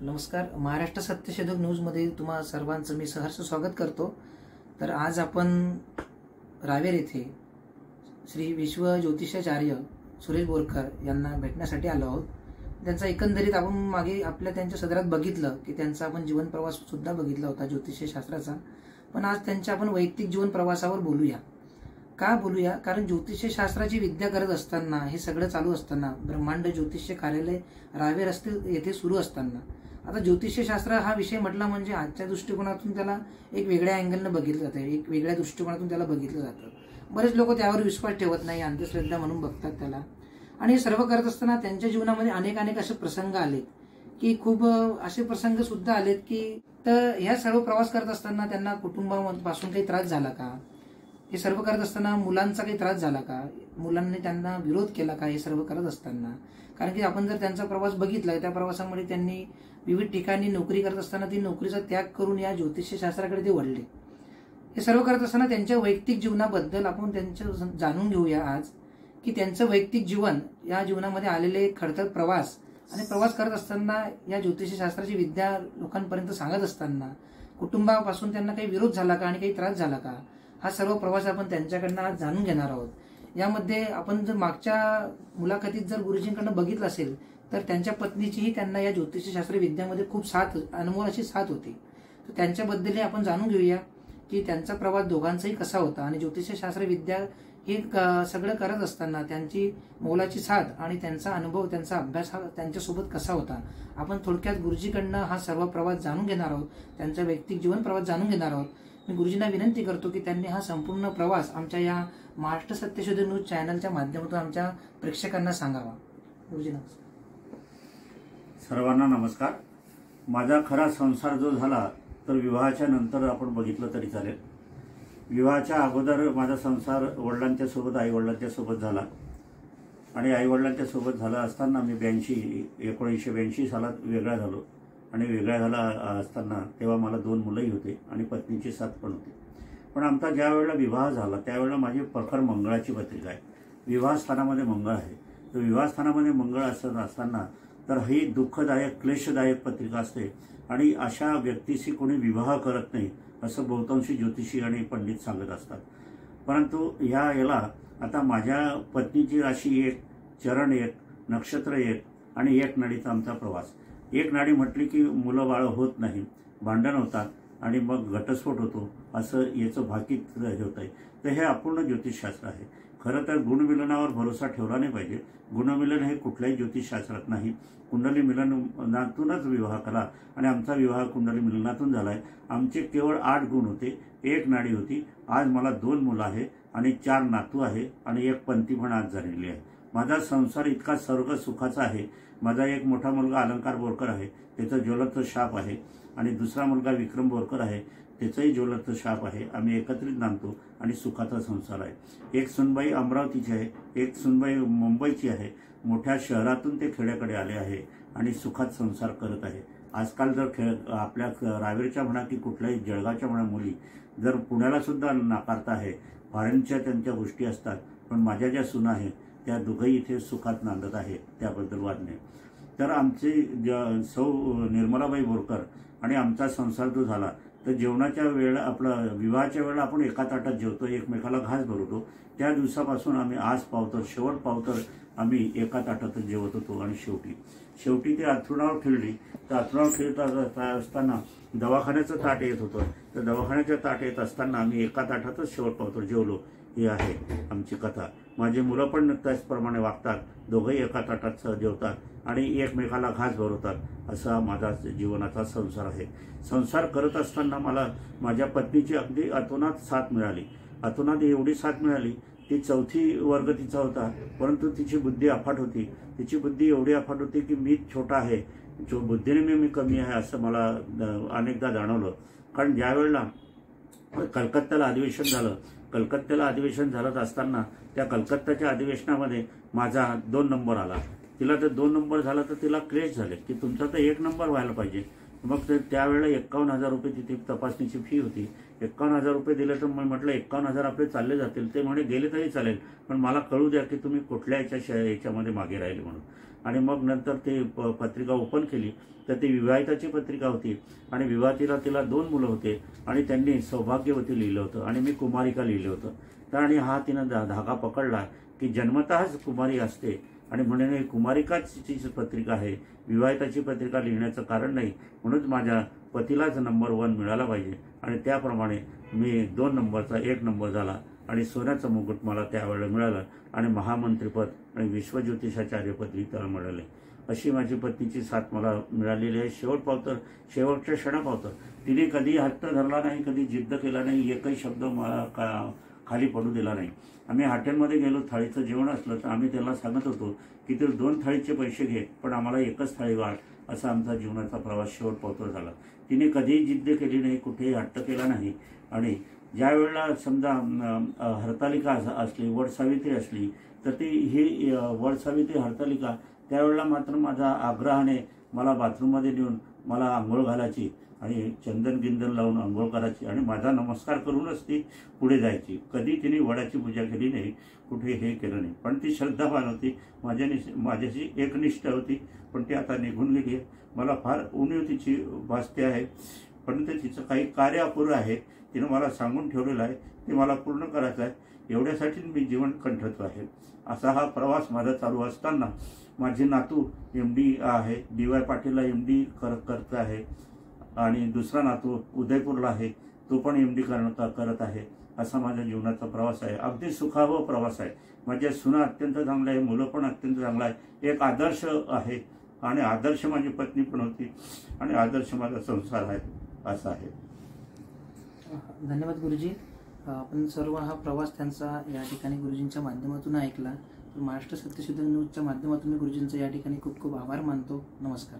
नमस्कार. महाराष्ट्र सत्यशोधक न्यूजमध्ये तुम्हा सर्वांचं मी सहर्ष स्वागत करतो. तर आज आपण रावेर येथे श्री विश्व ज्योतिषाचार्य सुरेश बोरकर यांना भेटण्यासाठी आलो आहोत. त्यांचा एकंदरीत आपण मागे आपल्या त्यांच्या सदरात बघितलं की त्यांचा आपण जीवन प्रवास सुद्धा बघितला होता ज्योतिष शास्त्राचा. पण आज त्यांच्या आपण वैयक्तिक जीवन प्रवासावर बोलूया. का बोलूया? कारण ज्योतिष शास्त्राची विद्या करत असताना, हे सगळं चालू असताना, ब्रह्मांड ज्योतिष कार्यालय रावेर येथे सुरू असताना, आता ज्योतिषशास्त्र हा विषय म्हटला म्हणजे आजच्या दृष्टिकोनातून त्याला एक वेगळ्या अँगलनं बघितलं जातं, एक वेगळ्या दृष्टिकोनातून त्याला बघितलं जातं. बरेच लोक त्यावर विश्वास ठेवत नाही, अंधश्रद्धा म्हणून बघतात त्याला. आणि हे सर्व करत असताना त्यांच्या जीवनामध्ये अनेक असे प्रसंग आलेत की खूप असे प्रसंग सुद्धा आलेत की तर ह्या सर्व प्रवास करत असताना त्यांना कुटुंबापासून काही त्रास झाला का, हे सर्व करत असताना मुलांचा काही त्रास झाला का, मुलांनी त्यांना विरोध केला का, हे सर्व करत असताना. कारण की आपण जर त्यांचा प्रवास बघितला, त्या प्रवासामध्ये त्यांनी विविध ठिकाणी नोकरी करत असताना ती नोकरीचा त्याग करून या ज्योतिषशास्त्राकडे ते वळले. हे सर्व करत असताना त्यांच्या वैयक्तिक जीवनाबद्दल आपण त्यांचं जाणून घेऊया आज की त्यांचं वैयक्तिक जीवन, या जीवनामध्ये आलेले खडतर प्रवास आणि प्रवास करत असताना या ज्योतिषशास्त्राची विद्या लोकांपर्यंत सांगत असताना कुटुंबापासून त्यांना काही विरोध झाला का आणि काही त्रास झाला का, हा सर्व प्रवास आपण त्यांच्याकडनं आज जाणून घेणार आहोत. यामध्ये आपण जर मागच्या मुलाखतीत जर गुरुजींकडनं बघितलं असेल तर त्यांच्या पत्नीचीही त्यांना या ज्योतिषशास्त्र विद्यामध्ये खूप अनमोल अशी साथ होती. तर त्यांच्याबद्दलही आपण जाणून घेऊया की त्यांचा प्रवास दोघांचाही कसा होता आणि ज्योतिषशास्त्र विद्या हे सगळं करत असताना त्यांची मोलाची साथ आणि त्यांचा अनुभव, त्यांचा अभ्यास हा त्यांच्यासोबत कसा होता. आपण थोडक्यात गुरुजीकडनं हा सर्व प्रवास जाणून घेणार आहोत, त्यांचा वैयक्तिक जीवन प्रवास जाणून घेणार आहोत. मी गुरुजींना विनंती करतो की त्यांनी हा संपूर्ण प्रवास आमच्या या महाराष्ट्र सत्यशोधक न्यूज चॅनलच्या माध्यमातून आमच्या प्रेक्षकांना सांगावा. गुरुजी नमस्कार. सर्वांना नमस्कार. माझा खरा संसार जो झाला तर विवाहाच्या नंतर आपण बघितलं तरी चालेल. विवाहाच्या अगोदर माझा संसार वडिलांच्या सोबत, आईवडिलांच्या सोबत झाला आणि आईवडिलांच्या सोबत झाला असताना मी 1982 सालात वेगळा झालो. आणि वेगळा झाला असताना तेव्हा मला 2 मुलंही होते आणि पत्नीची साथ पण होती. पण आमचा ज्या वेळेला विवाह झाला त्यावेळेला माझी प्रखर मंगळाची पत्रिका आहे. विवाहस्थानामध्ये मंगळ आहे. तर विवाहस्थानामध्ये मंगळ असताना तर ही दुःखदायक, क्लेशदायक पत्रिका असते आणि अशा व्यक्तीशी कोणी विवाह करत नाही असं बहुतांशी ज्योतिषी आणि पंडित सांगत असतात. परंतु याला आता माझ्या पत्नीची राशी 1, चरण 1, नक्षत्र 1 आणि 1 नाडीचा आमचा प्रवास. 1 नाडी म्हटली की मुलं बाळ होत नाही, भांडण होतात आणि मग घटस्फोट होतो, असं याचं भाकीत होत आहे. तर हे अपूर्ण ज्योतिषशास्त्र आहे. खरं तर गुणमिलनावर भरोसा ठेवला नाही पाहिजे. गुणमिलन हे कुठल्याही ज्योतिषशास्त्रात नाही. कुंडली मिलनातूनच विवाह करा आणि आमचा विवाह कुंडली मिलनातून झाला आहे. आमचे केवळ 8 गुण होते, 1 नाडी होती. आज मला 2 मुलं आहे आणि 4 नातू आहे आणि 1 पंथी पण आज झालेली आहे. माझा संसार इतका स्वर्ग सुखाचा आहे. माझा एक मोठा मुलगा अलंकार बोरकर आहे, त्याचं ज्वलंत शाप आहे आणि दुसरा मुलगा विक्रम बोरकर आहे, त्याचंही ज्वलंत शाप आहे. आम्ही एकत्रित नांदतो आणि सुखाचा संसार आहे. एक सुनबाई अमरावतीची आहे, एक सुनबाई मुंबईची आहे. मोठ्या शहरातून ते खेड्याकडे आले आहे आणि सुखात संसार करत आहे. आजकाल जर आपल्या रावेरच्या म्हणा की कुठल्याही जळगावच्या म्हणा मुली जर पुण्याला सुद्धा नाकारता आहे, फॉरेनच्या त्यांच्या गोष्टी असतात, पण माझ्या ज्या सुना आहेत त्या दोघंही इथे सुखात नांदत आहे, त्याबद्दल वाद नाही. तर आमची सौ निर्मलाबाई बोरकर आणि आमचा संसार जो झाला तर जेवणाच्या वेळेला, आपला विवाहाच्या वेळेला आपण एका ताटात जेवतो, एकमेकाला घास भरवतो. त्या दिवसापासून आम्ही आज पावतर, शेवट पावतर आम्ही एका ताटातच जेवत होतो. आणि शेवटी ते अंथरुणावर खेळली. तर अंथरुणावर खेळत असताना दवाखान्याचं ताट येत होतं. तर दवाखान्याचं ताट येत असताना आम्ही एका ताटातच शेवट पावतर जेवलो. ही आहे आमची कथा. माझी मुलं पण त्याचप्रमाणे वागतात. दोघंही एका ताटात जेवतात आणि एकमेकाला घास भरवतात. असा माझा जीवनाचा संसार आहे. संसार करत असताना मला माझ्या पत्नीची अगदी अतोनात साथ मिळाली. अतोनात एवढी साथ मिळाली, ती 4थी वर्ग तिचा होता, परंतु तिची बुद्धी अफाट होती. तिची बुद्धी एवढी अफाट होती की मी छोटा आहे, बुद्धीने मी कमी आहे असं मला अनेकदा जाणवलं. कारण ज्या वेळेला कलकत्त्याला अधिवेशन झालं असताना त्या कलकत्त्याच्या अधिवेशनामध्ये माझा 2 नंबर आला. तिला तर 2 नंबर झाला तर तिला क्लेश झाले की तुमचा तर 1 नंबर व्हायला पाहिजे. मग त्यावेळेला 51,000 रुपये तिथे तपासणीची फी होती. 51,000 रुपये दिले तर मी म्हटलं 51,000 आपले चालले जातील. ते म्हणे गेले तरी चालेल, पण मला कळू द्या की तुम्ही कुठल्या याच्यामध्ये मागे राहिले म्हणून. आणि मग नंतर ते पत्रिका ओपन केली तर ती विवाहिताची पत्रिका होती आणि विवाहितीला तिला 2 मुलं होते आणि त्यांनी सौभाग्यवती लिहिलं होतं आणि मी कुमारिका लिहिलं होतं. तर आणि हा तिनं धागा पकडला की जन्मतःच कुमारी असते आणि म्हणून ही कुमारिकाची पत्रिका आहे, विवाहिताची पत्रिका लिहिण्याचं कारण नाही, म्हणून माझ्या पतीलाच नंबर 1 मिळाला पाहिजे. आणि त्याप्रमाणे मी 2 नंबरचा 1 नंबर झाला आणि सोन्याचं मुकुट मला त्यावेळेला मिळालं आणि महामंत्रीपद आणि विश्वज्योतिषाचार्य पदवी त्याला मिळाले. अशी माझी पत्नीची साथ मला मिळालेली आहे. शेवटच्या क्षणापावतर तिने कधी हट्ट धरला नाही, कधी जिद्द केला नाही, एकही शब्द मला खाली पडू दिला नाही. आम्ही हॉटेलमध्ये गेलो, थाळीचं जेवण असलं तर आम्ही त्याला सांगत होतो की ते 2 थाळीचे पैसे घे पण आम्हाला एकच थाळी वाढ. असा आमचा जीवनाचा प्रवास शेवटपावतर झाला. तिने कधीही जिद्द केली नाही, कुठेही हट्ट केला नाही. आणि ज्या वेळेला समजा हरतालिका असली, वटसावित्री असली तर ती ही वटसावित्री हरतालिका त्यावेळेला मात्र माझा आग्रहाने मला बाथरूममध्ये नेऊन मला आंघोळ घालायची आणि चंदन गिंदन लावून आंघोळ करायची आणि माझा नमस्कार करूनच ती पुढे जायची. कधी तिने वडाची पूजा केली नाही, कुठे हे केलं नाही. पण ती श्रद्धावान होती, माझ्याशी एकनिष्ठ होती. पण ती आता निघून गेली आहे. मला फार उणीव तिची भासते आहे, पण ते तिचं काही कार्य अपुरं आहे. तिनं मला सांगून ठेवलेलं आहे, ते मला पूर्ण करायचं आहे. एवढ्यासाठी मी जीवन कंठत आहे. असा हा प्रवास माझा चालू असताना माझी नातू MD आहे, DY पाटीलला MD करत आहे आणि दुसरा नातू उदयपूरला आहे, तो पण MD करत आहे. असा माझ्या जीवनाचा प्रवास आहे. अगदी सुखावह प्रवास आहे. माझ्या सुना अत्यंत चांगल्या आहे, मुलं पण अत्यंत चांगलं आहे. एक आदर्श आहे आणि आदर्श माझी पत्नी पण होती आणि आदर्श माझा संसार आहे. असा आहे. धन्यवाद गुरुजी. आपण सर्व हा प्रवास त्यांचा या ठिकाणी गुरुजींच्या माध्यमातून ऐकला. तर महाराष्ट्र सत्यशोधक न्यूजच्या माध्यमातून मी गुरुजींचा या ठिकाणी खूप खूप आभार मानतो. नमस्कार.